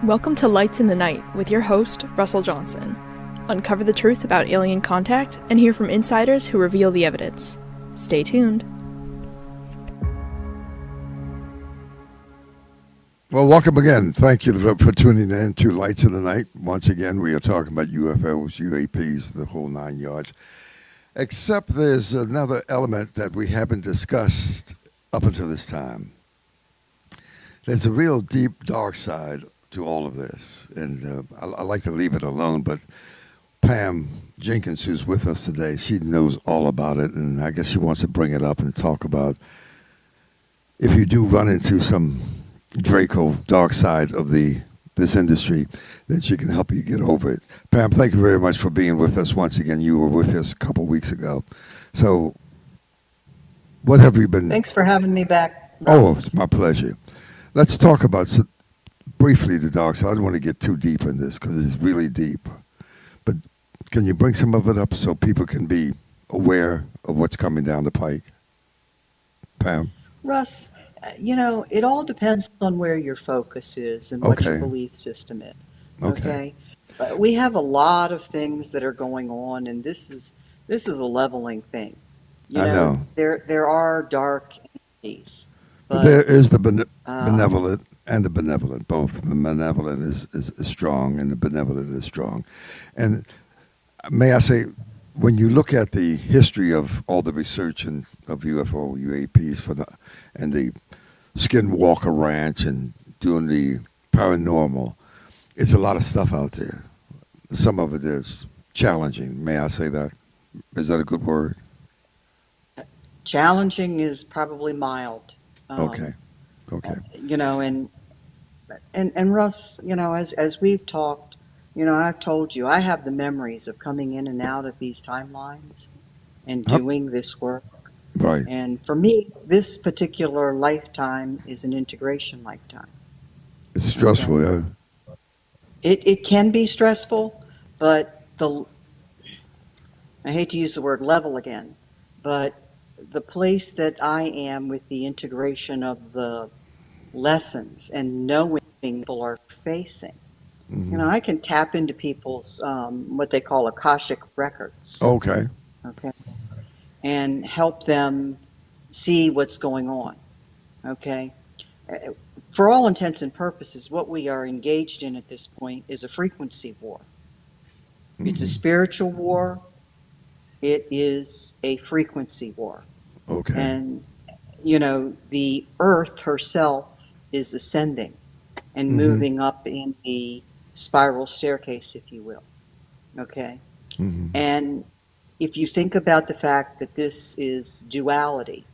Welcome to Lights in the Night with your host, Russ Johnson. Uncover the truth about alien contact and hear from insiders who reveal the evidence. Stay tuned. Well, welcome again. Thank you for tuning in to Lights in the Night. Once again, we are talking about UFOs, UAPs, the whole 9 yards. Except there's another element that we haven't discussed up until this time. There's a real deep, dark side to all of this. And I like to leave it alone, but Pam Jenkins, who's with us today, she knows all about it. And I guess she wants to bring it up and talk about if you do run into some Draco dark side of this industry, then she can help you get over it. Pam, thank you very much for being with us once again. You were with us a couple of weeks ago. So what have you been... Thanks for having me back, Russ. Oh, it's my pleasure. Let's talk about briefly the dark side. I don't want to get too deep in this because it's really deep. But can you bring some of it up so people can be aware of what's coming down the pike? Pam? Russ, it all depends on where your focus is and what your belief system is. Okay. We have a lot of things that are going on, and this is a leveling thing. I know. There are dark entities. But there is the benevolent and the benevolent. Both the benevolent is strong and the benevolent is strong. And may I say, when you look at the history of all the research of UFO, UAPs and the Skinwalker Ranch and doing the paranormal, it's a lot of stuff out there. Some of it is challenging. May I say that? Is that a good word? Challenging is probably mild. Okay. And Russ, as we've talked, I've told you, I have the memories of coming in and out of these timelines and doing this work. Right. And for me, this particular lifetime is an integration lifetime. It's stressful, yeah. It can be stressful, but I hate to use the word level again, but the place that I am with the integration of the lessons and knowing people are facing, I can tap into people's what they call Akashic records. Okay. And help them see what's going on. Okay. For all intents and purposes, what we are engaged in at this point is a frequency war. It's a spiritual war. It is a frequency war. Okay. And, the earth herself is ascending and moving up in the spiral staircase, if you will. Okay. And if you think about the fact that this is duality,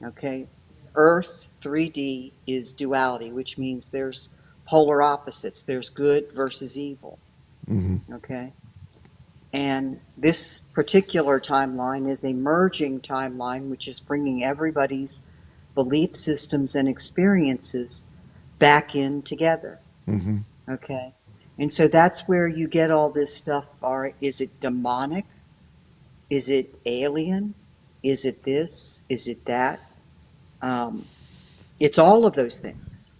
okay, Earth 3D is duality, which means there's polar opposites. There's good versus evil, okay? And this particular timeline is a merging timeline, which is bringing everybody's belief systems and experiences back in together, okay? And so that's where you get all this stuff. Is it demonic? Is it alien? Is it this? Is it that? It's all of those things.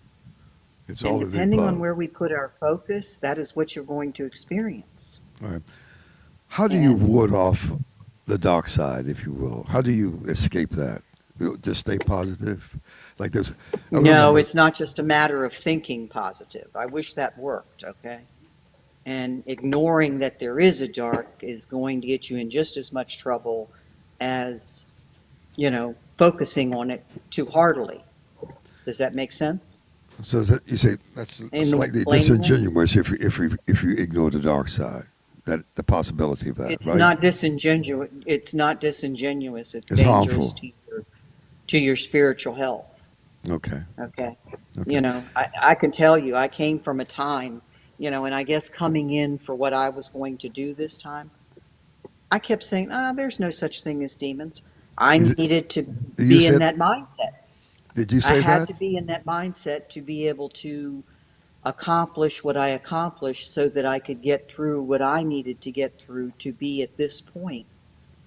It's all depending on where we put our focus, that is what you're going to experience. All right. How do you ward off the dark side, if you will? How do you escape that? Just stay positive? Like this? No, it's not just a matter of thinking positive. I wish that worked, okay? And ignoring that there is a dark is going to get you in just as much trouble as, focusing on it too heartily. Does that make sense? So you say that's slightly disingenuous if you ignore the dark side, that the possibility of that. It's right? not disingenuous. It's not disingenuous. It's harmful dangerous to your spiritual health. Okay. I can tell you, I came from a time, and I guess coming in for what I was going to do this time, I kept saying, there's no such thing as demons. I needed to be in that mindset. Did you say that? I had to be in that mindset to be able to accomplish what I accomplished so that I could get through what I needed to get through to be at this point,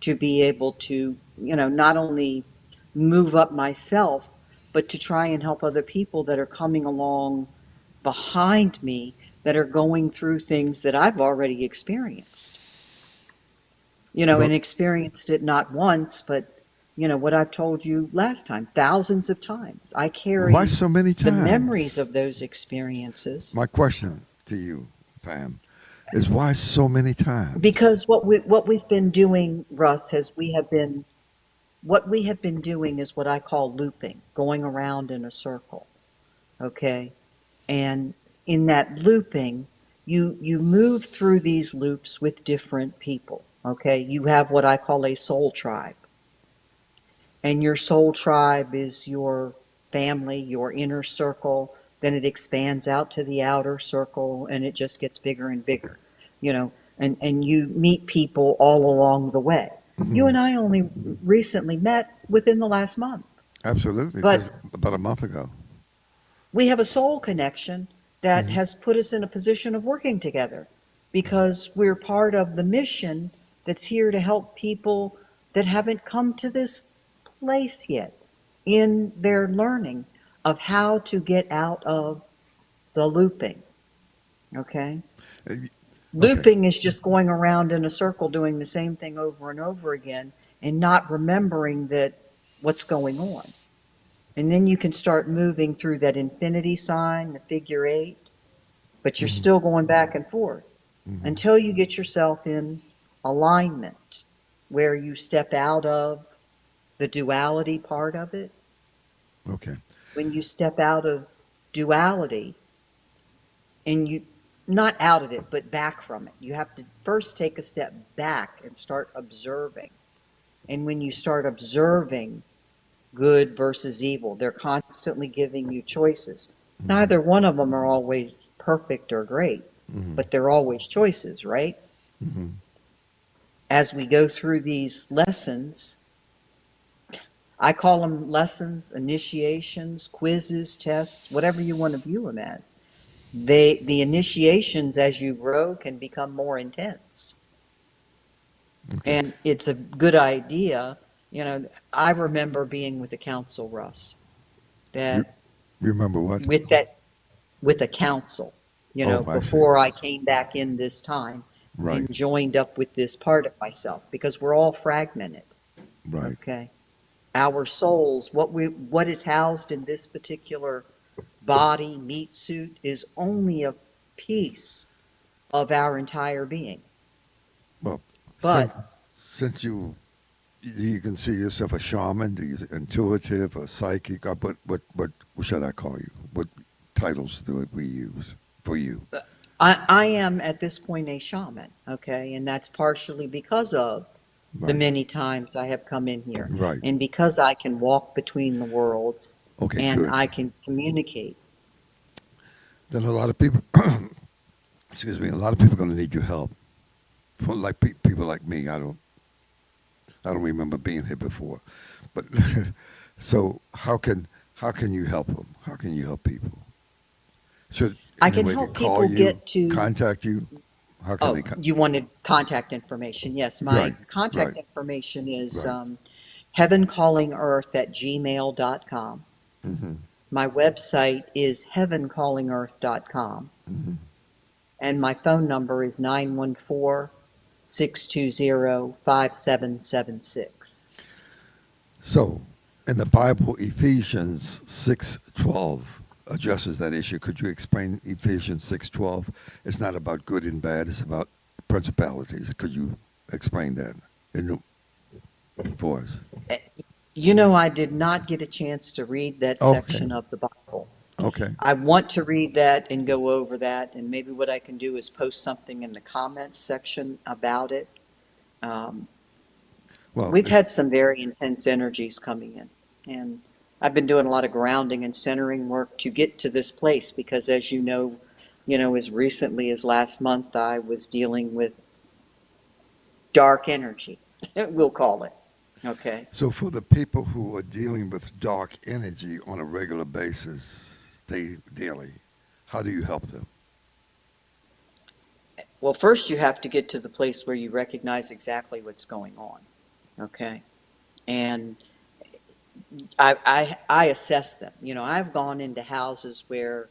to be able to, not only move up myself, but to try and help other people that are coming along behind me that are going through things that I've already experienced. But And experienced it not once, but what I've told you last time, thousands of times. I why carry so many the memories times? of those experiences My question to you, Pam, is why so many times? because what we've been doing, Russ, what we have been doing is what I call looping, going around in a circle. Okay? And in that looping, you move through these loops with different people. Okay? You have what I call a soul tribe. And your soul tribe is your family, your inner circle. Then it expands out to the outer circle and it just gets bigger and bigger, and you meet people all along the way. You Hmm. and I only recently met within the last month, Absolutely, just but about a month ago. we have a soul connection that Hmm. has put us in a position of working together because we're part of the mission that's here to help people that haven't come to this place yet in their learning of how to get out of the looping. Okay? Okay. Looping is just going around in a circle doing the same thing over and over again and not remembering that what's going on. And then you can start moving through that infinity sign, the figure eight, but you're Hmm. still going back and forth Hmm. until you get yourself in alignment where you step out of the duality part of it. Okay. When you step out of duality and you, not out of it, but back from it, you have to first take a step back and start observing. And when you start observing good versus evil, they're constantly giving you choices. Hmm. Neither one of them are always perfect or great, Hmm. but they're always choices, right? Hmm. As we go through these lessons, I call them lessons, initiations, quizzes, tests, whatever you want to view them as. The initiations as you grow can become more intense. Okay. And it's a good idea. I remember being with the council, Russ, You that remember what? with that with a council, Oh, I see. before I came back in this time Right. and joined up with this part of myself because we're all fragmented. Right. Okay. Our souls, what is housed in this particular body, meat suit, is only a piece of our entire being. Well, since But since you can see yourself a shaman, do you intuitive, a psychic, or what should I call you? What titles do we use for you? I am at this point a shaman, okay, and that's partially because of the Right. many times I have come in here Right. and because I can walk between the worlds Okay. and Good. I can communicate. Then a lot of people, excuse me, a lot of people are going to need your help. For like people like me, I don't remember being here before, but so how can you help them? How can you help people? Should I can anybody help call people you, get to, contact you? How can they? oh, you wanted contact information. Yes, my Right, right, contact information is right. heavencallingearth@gmail.com. Hmm. My website is heavencallingearth.com. Hmm. And my phone number is 914-620-5776. So, in the Bible, Ephesians 6:12 addresses that issue. Could you explain Ephesians 6:12? It's not about good and bad. It's about principalities. Could you explain that in, for us? I did not get a chance to read that Okay. section of the Bible. Okay. I want to read that and go over that, and maybe what I can do is post something in the comments section about it. Um, Well, we've had some very intense energies coming in, and I've been doing a lot of grounding and centering work to get to this place because, as as recently as last month, I was dealing with dark energy, we'll call it. Okay. so for the people who are dealing with dark energy on a regular basis, daily, how do you help them? Well, first you have to get to the place where you recognize exactly what's going on. Okay. And I assess them. I've gone into houses where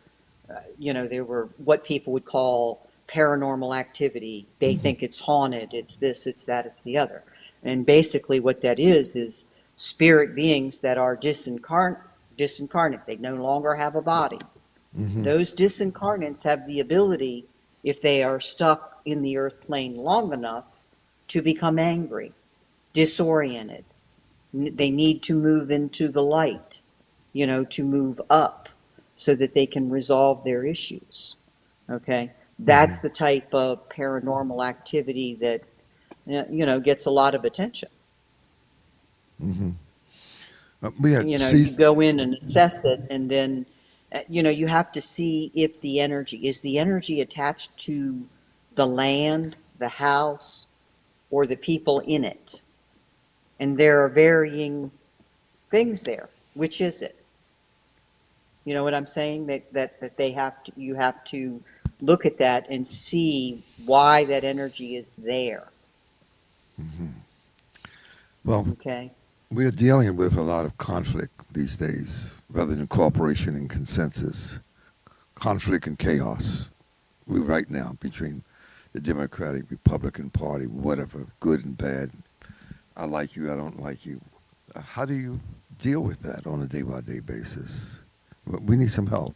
There were what people would call paranormal activity. They think it's haunted, it's this, it's that, it's the other. And basically what that is spirit beings that are disincarnate. They no longer have a body. Those disincarnates have the ability, if they are stuck in the earth plane long enough, to become angry, disoriented. They need to move into the light, to move up so that they can resolve their issues. Okay? That's the type of paranormal activity that, gets a lot of attention. We had You go in and assess it, and then, you have to see if is the energy attached to the land, the house, or the people in it? And there are varying things there. Which is it? You know what I'm saying? That you have to look at that and see why that energy is there. Well, Okay. we're dealing with a lot of conflict these days, rather than cooperation and consensus. Conflict and chaos. We're right now between the Democratic, Republican Party, whatever, good and bad. I like you, I don't like you. How do you deal with that on a day-by-day basis? We need some help.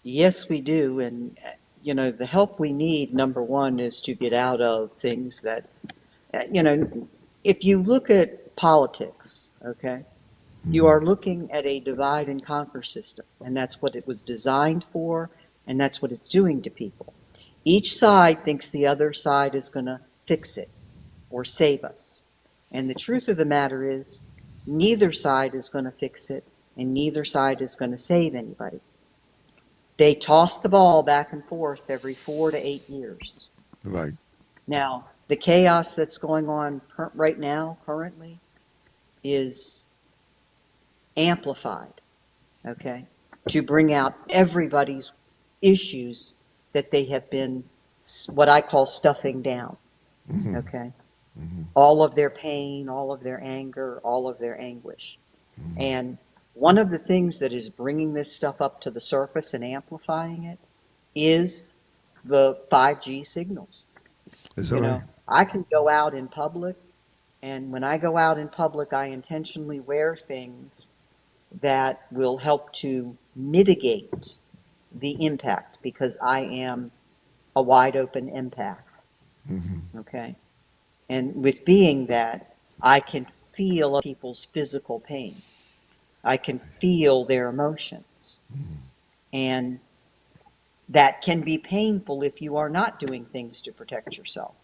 Yes, we do. And, the help we need, number one, is to get out of things that, if you look at politics, okay, you are looking at a divide and conquer system. And that's what it was designed for, and that's what it's doing to people. Each side thinks the other side is going to fix it or save us. And the truth of the matter is, neither side is going to fix it, and neither side is going to save anybody. They toss the ball back and forth every 4 to 8 years. Right. Now, the chaos that's going on right now, currently, is amplified, okay, to bring out everybody's issues that they have been, what I call, stuffing down, okay? All of their pain, all of their anger, all of their anguish. And one of the things that is bringing this stuff up to the surface and amplifying it is the 5G signals. Is that right? I can go out in public, and when I go out in public, I intentionally wear things that will help to mitigate the impact, because I am a wide open empath. Okay? And with being that, I can feel people's physical pain. I can feel their emotions. And that can be painful if you are not doing things to protect yourself.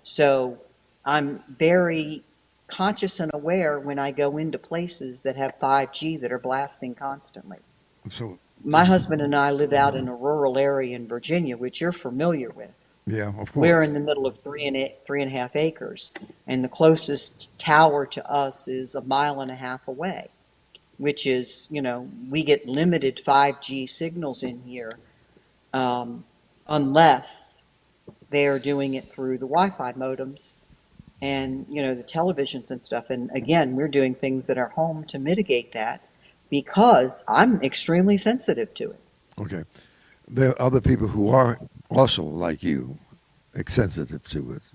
So I'm very conscious and aware when I go into places that have 5G that are blasting constantly. So, My husband and I live out in a rural area in Virginia, which you're familiar with. yeah, of course. We're in the middle of 3.5 acres, and the closest tower to us is 1.5 miles away, which is, we get limited 5G signals in here, unless they are doing it through the Wi-Fi modems and, the televisions and stuff. And again, we're doing things at our home to mitigate that, because I'm extremely sensitive to it. Okay. There are other people who are also like you, sensitive to it.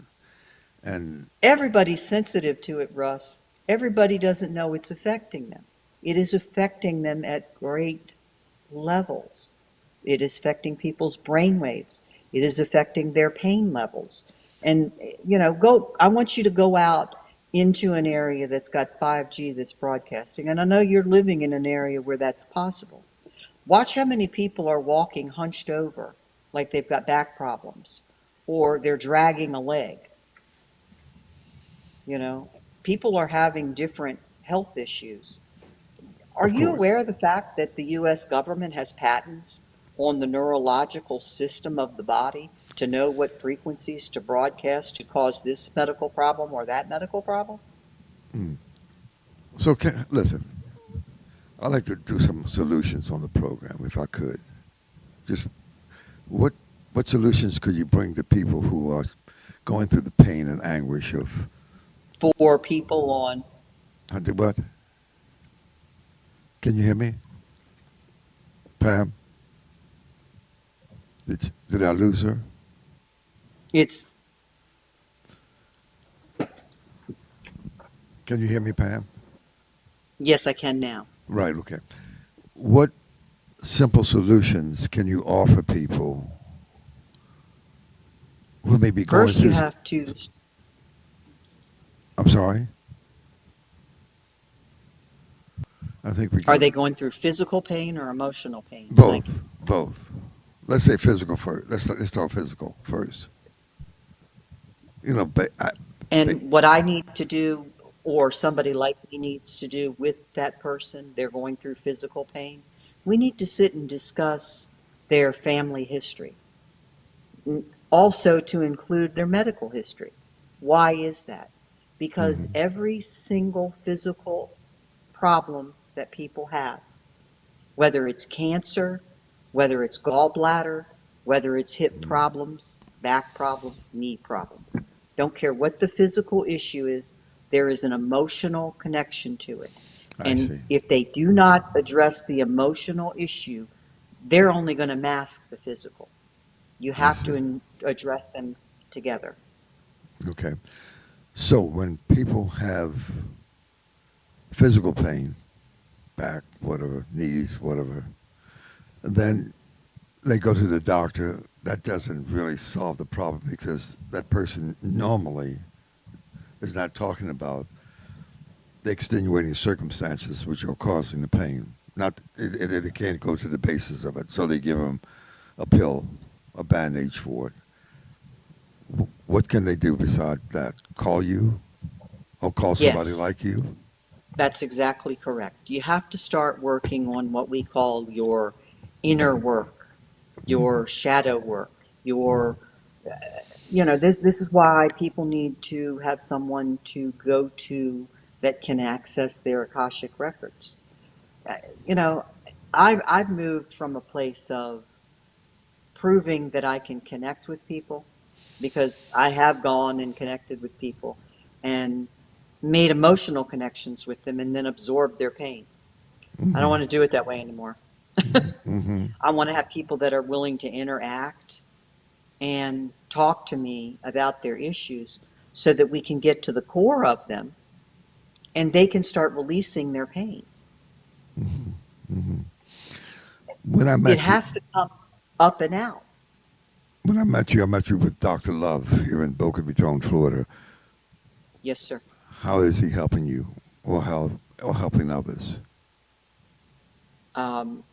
And Everybody's sensitive to it, Russ. Everybody doesn't know it's affecting them. It is affecting them at great levels. It is affecting people's brain waves. It is affecting their pain levels. And, I want you to go out into an area that's got 5G that's broadcasting. And I know you're living in an area where that's possible. Watch how many people are walking hunched over, like they've got back problems, or they're dragging a leg. People are having different health issues. Are of you course. aware of the fact that the U.S. government has patents on the neurological system of the body to know what frequencies to broadcast to cause this medical problem or that medical problem? So, listen, I'd like to do some solutions on the program, if I could. Just what solutions could you bring to people who are going through the pain and anguish of For people on, what? Can you hear me, Pam? Did I lose her? It's Can you hear me, Pam? Yes, I can now. Right. Okay. What simple solutions can you offer people who may be going First, you through? have to. I'm sorry. I think we Are got they going through physical pain or emotional pain? both. Both. Let's say physical first. Let's start physical first. You know, ba- And what I need to do, or somebody like me needs to do with that person, they're going through physical pain. We need to sit and discuss their family history, also to include their medical history. Why is that? Because mhm, every single physical problem that people have, whether it's cancer, whether it's gallbladder, whether it's hip problems, back problems, knee problems. Don't care what the physical issue is, there is an emotional connection to it. I And see. if they do not address the emotional issue, they're only going to mask the physical. You I have see. to address them together. Okay. So when people have physical pain, back, whatever, knees, whatever, and then they go to the doctor, that doesn't really solve the problem because that person normally is not talking about the extenuating circumstances which are causing the pain. Not it can't go to the basis of it, so they give them a pill, a bandage for it. What can they do besides that? Call you or call somebody Yes, like you? that's exactly correct. You have to start working on what we call your inner work, Mm-hmm. your shadow work, your this is why people need to have someone to go to that can access their Akashic records. Uh, You know, I've moved from a place of proving that I can connect with people because I have gone and connected with people and made emotional connections with them and then absorbed their pain. I don't Mm-hmm. want to do it that way anymore. Mm-hmm. I want to have people that are willing to interact and talk to me about their issues so that we can get to the core of them and they can start releasing their pain. Mm-hmm. Mm-hmm. When I It met you, has to come up and out. I met you with Dr. Love here in Boca Raton, Florida. Yes, sir. How is he helping you, or helping others? Um,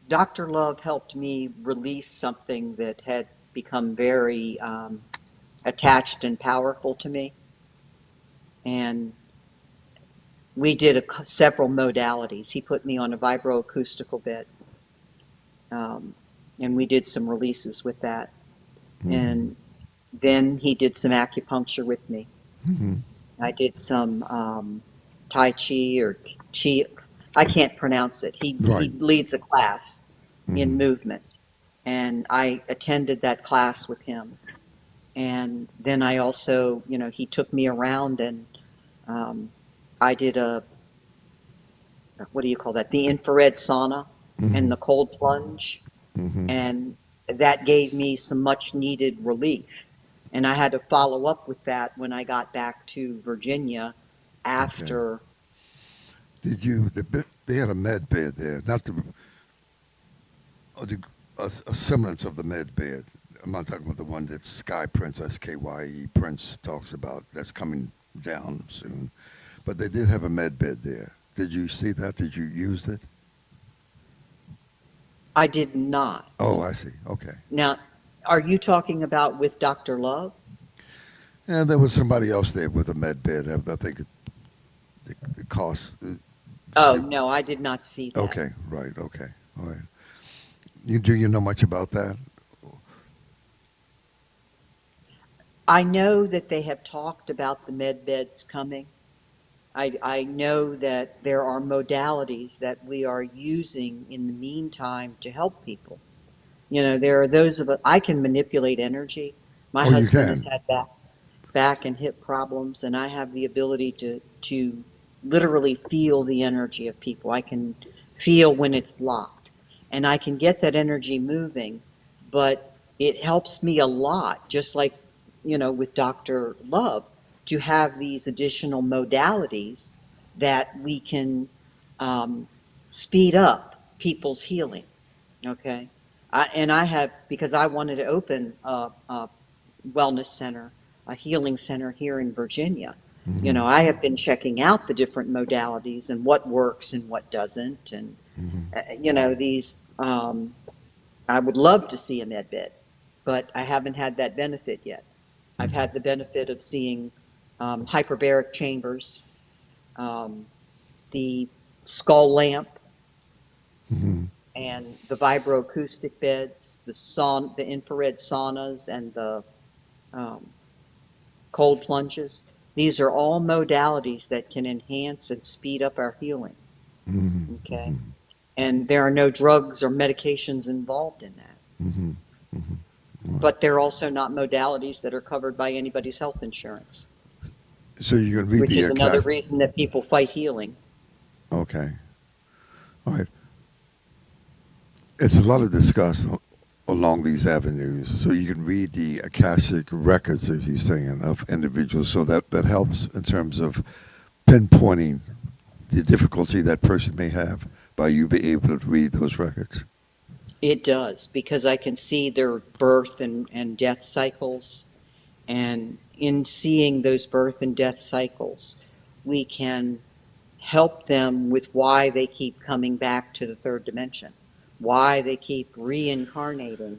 Dr. Love helped me release something that had become very attached and powerful to me. And we did several modalities. He put me on a vibroacoustical bed, um, and we did some releases with that. Mm-hmm. And then he did some acupuncture with me. Mm-hmm. I did some Tai Chi or Chi. I can't pronounce it. Right. He leads a class in Mm-hmm. movement, and I attended that class with him. And then I also, he took me around and um, I did what do you call that? The infrared sauna Mm-hmm. and the cold plunge. Mm-hmm. And that gave me some much needed relief. And I had to follow up with that when I got back to Virginia Okay. after. They had a med bed there, not a semblance of the med bed. I'm not talking about the one that Sky Prince, SKYE Prince talks about. That's coming down soon. But they did have a med bed there. Did you see that? Did you use it? I did not. Oh, I see. Okay. Now, are you talking about with Dr. Love? And there was somebody else there with a med bed. I think the cost. Oh, The, no, I did not see that. okay, right. Okay, all right. Do you know much about that? I know that they have talked about the med beds coming. I know that there are modalities that we are using in the meantime to help people. There are those of us, I can manipulate energy. My Oh, you husband has can. had back and hip problems, and I have the ability to literally feel the energy of people. I can feel when it's blocked, and I can get that energy moving. but it helps me a lot, just like, with Dr. Love, to have these additional modalities that we can speed up people's healing. Okay. And I have, because I wanted to open a wellness center, a healing center here in Virginia. I have been checking out the different modalities and what works and what doesn't. And, these, I would love to see a med bed, but I haven't had that benefit yet. I've had the benefit of seeing hyperbaric chambers, the skull lamp, and the vibroacoustic beds, the infrared saunas, and the cold plunges. These are all modalities that can enhance and speed up our healing. Okay. And there are no drugs or medications involved in that. But they're also not modalities that are covered by anybody's health insurance. So you can read which is another reason that people fight healing. Okay. All right. It's a lot of discussion along these avenues. So you can read the Akashic records, if you're saying, of individuals. So that helps in terms of pinpointing the difficulty that person may have by you being able to read those records. It does, because I can see their birth and death cycles. And in seeing those birth and death cycles, we can help them with why they keep coming back to the third dimension, why they keep reincarnating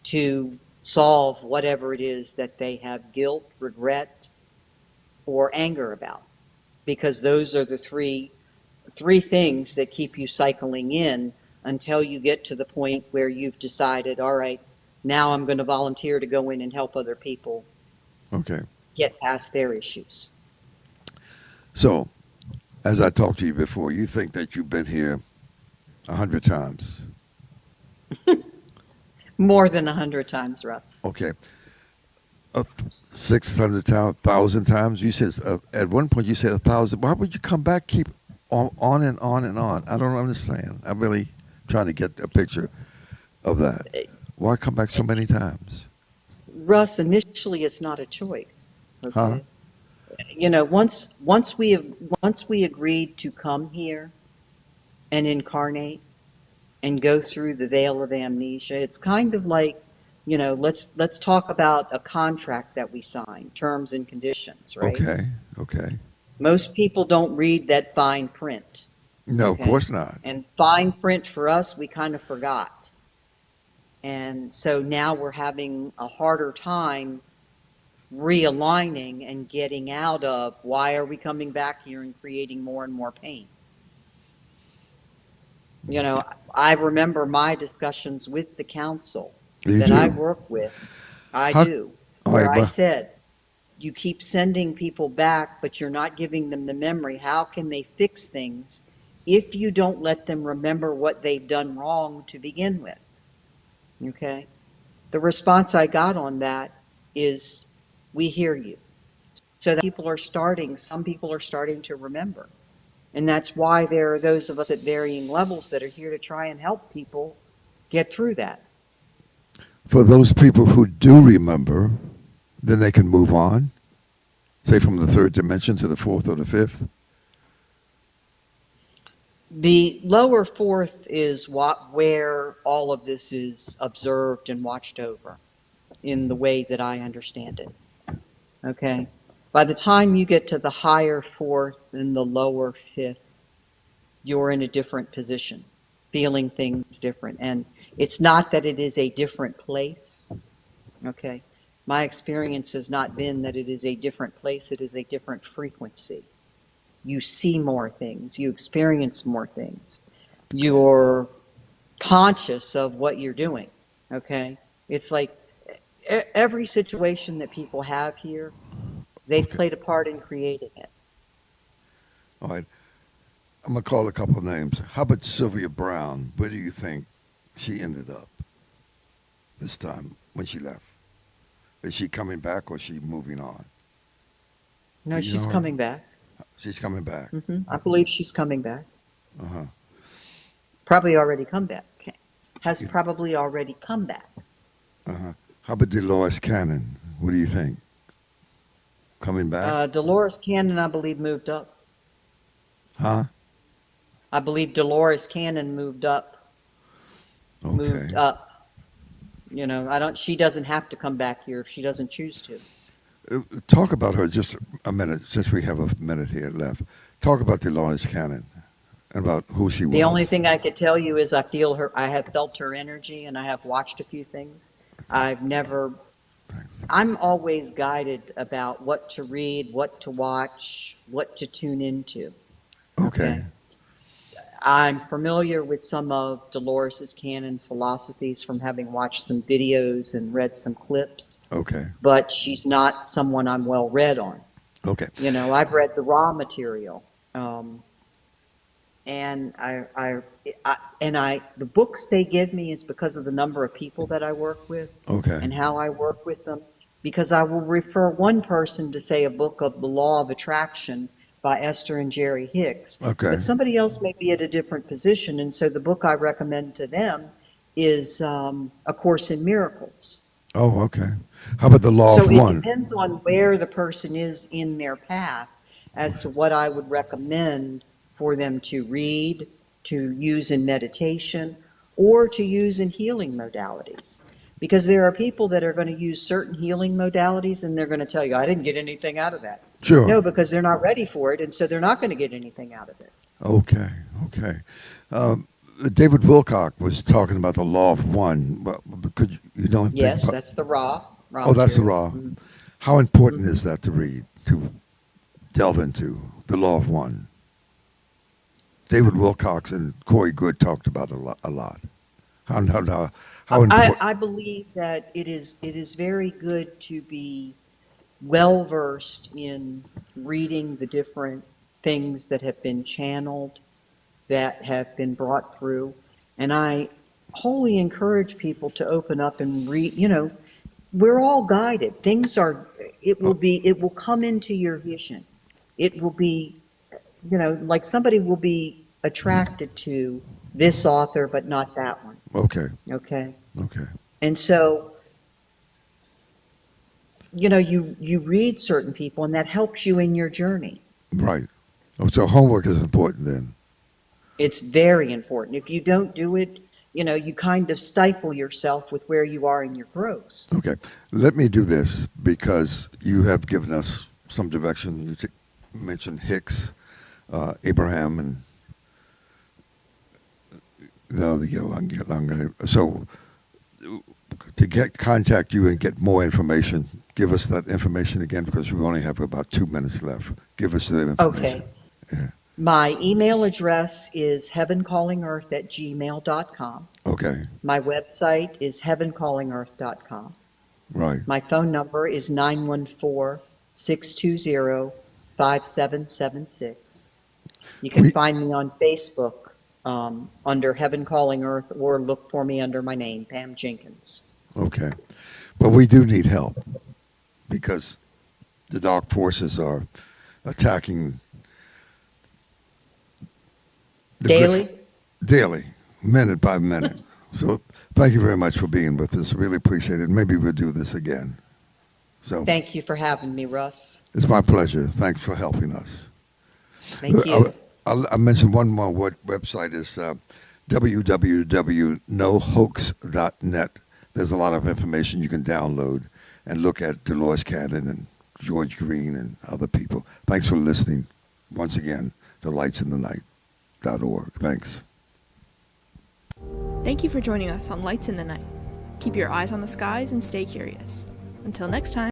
to solve whatever it is that they have guilt, regret, or anger about. Because those are the three things that keep you cycling in until you get to the point where you've decided, all right, now I'm going to volunteer to go in and help other people get past their issues. So, as I talked to you before, you think that you've been here 100 times. More than 100 times, Russ. Okay. 600 times, 1,000 times. You said at one point you said 1,000. Why would you come back, keep on and on and on? I don't understand. I'm really trying to get a picture of that. Why come back so many times? Russ, initially it's not a choice. Okay. Once we agreed to come here and incarnate and go through the veil of amnesia, it's kind of like, let's talk about a contract that we sign, terms and conditions, right? Okay. Most people don't read that fine print. No, of course not. And fine print for us, we kind of forgot. And so now we're having a harder time realigning and getting out of why are we coming back here and creating more and more pain. I remember my discussions with the council I work with. I do. Where I said, you keep sending people back, but you're not giving them the memory. How can they fix things if you don't let them remember what they've done wrong to begin with? Okay. The response I got on that is, we hear you. So that some people are starting to remember. And that's why there are those of us at varying levels that are here to try and help people get through that. For those people who do remember, then they can move on, say from the third dimension to the fourth or the fifth. The lower fourth is where all of this is observed and watched over in the way that I understand it. Okay. By the time you get to the higher fourth and the lower fifth, you're in a different position, feeling things different. And it's not that it is a different place. Okay. My experience has not been that it is a different place. It is a different frequency. You see more things. You experience more things. You're conscious of what you're doing. Okay. It's like every situation that people have here, they've played a part in creating it. All right. I'm going to call a couple of names. How about Sylvia Brown? Where do you think she ended up this time when she left? Is she coming back or is she moving on? No, she's coming back. She's coming back. Mm-hmm. I believe she's coming back. Uh-huh. Probably already come back. has probably already come back. Uh-huh. How about Dolores Cannon? What do you think? Coming back? Dolores Cannon, I believe, moved up. Huh? I believe Dolores Cannon moved up. Okay. Moved up. You know, she doesn't have to come back here if she doesn't choose to. Talk about her just a minute, since we have a minute here left. Talk about Dolores Cannon and about who she was. The only thing I could tell you is I have felt her energy, and I have watched a few things. Thanks. I'm always guided about what to read, what to watch, what to tune into. Okay. I'm familiar with some of Dolores Cannon's philosophies from having watched some videos and read some clips. Okay. But she's not someone I'm well read on. Okay. You know, I've read the raw material. And the books they give me is because of the number of people that I work with. Okay. And how I work with them. Because I will refer one person to, say, a book of The Law of Attraction by Esther and Jerry Hicks. Okay. But somebody else may be at a different position, and so the book I recommend to them is A Course in Miracles. Oh, okay. How about the Law of So One? it depends on where the person is in their path as to what I would recommend for them to read, to use in meditation, or to use in healing modalities. Because there are people that are going to use certain healing modalities and they're going to tell you, I didn't get anything out of that. Sure. No, because they're not ready for it, and so they're not going to get anything out of it. Okay. Okay. David Wilcock was talking about the Law of One. Could you know? Yes, that's the raw. Oh, that's the material. raw. Mhm. How important is that to read, to delve into the Law of One? David Wilcox and Corey Good talked about it a lot. How important? I believe that it is very good to be well versed in reading the different things that have been channeled, that have been brought through, and I wholly encourage people to open up and read. You know, we're all guided. It will come into your vision. It will be, you know, like somebody will be attracted to this author, but not that one. Okay. Okay. Okay. And so, you know, you read certain people, and that helps you in your journey. Right. Oh, so homework is important then. It's very important. If you don't do it, you know, you kind of stifle yourself with where you are in your growth. Okay. Let me do this because you have given us some direction. You mentioned Hicks, Abraham, and the longer. So to contact you and get more information, give us that information again because we only have about 2 minutes left. Give us the information. Okay. Yeah. My email address is heavencallingearth@gmail.com. Okay. My website is heavencallingearth.com. Right. My phone number is 914-620-5776. You can find me on Facebook under Heaven Calling Earth, or look for me under my name, Pam Jenkins. Okay. But we do need help because the dark forces are attacking Daily? Daily, minute by minute. So thank you very much for being with us. Really appreciate it. Maybe we'll do this again. So Thank you for having me, Russ. it's my pleasure. Thanks for helping us. Thank you. I'll mention one more website is www.nohoax.net. There's a lot of information you can download and look at Dolores Cannon and George Green and other people. Thanks for listening. Once again, to lightsinthenight.org. Thanks. Thank you for joining us on Lights in the Night. Keep your eyes on the skies and stay curious. Until next time.